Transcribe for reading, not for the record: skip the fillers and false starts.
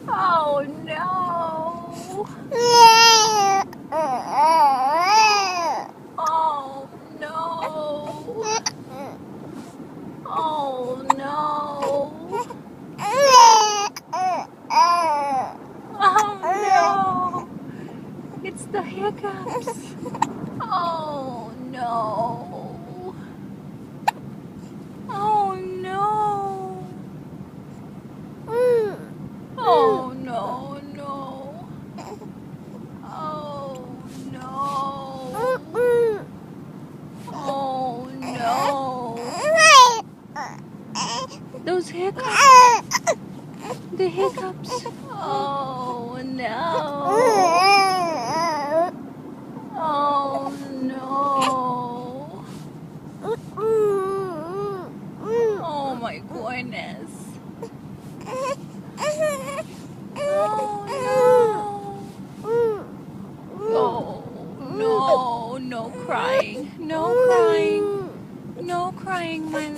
Oh no! Oh no! Oh no! Oh no! It's the hiccups! Oh no! Oh no! Oh no, no! Oh no! Oh no! Those hiccups! The hiccups! Oh no! Oh no! Oh my goodness! Oh no! No, no crying! No crying! No crying, my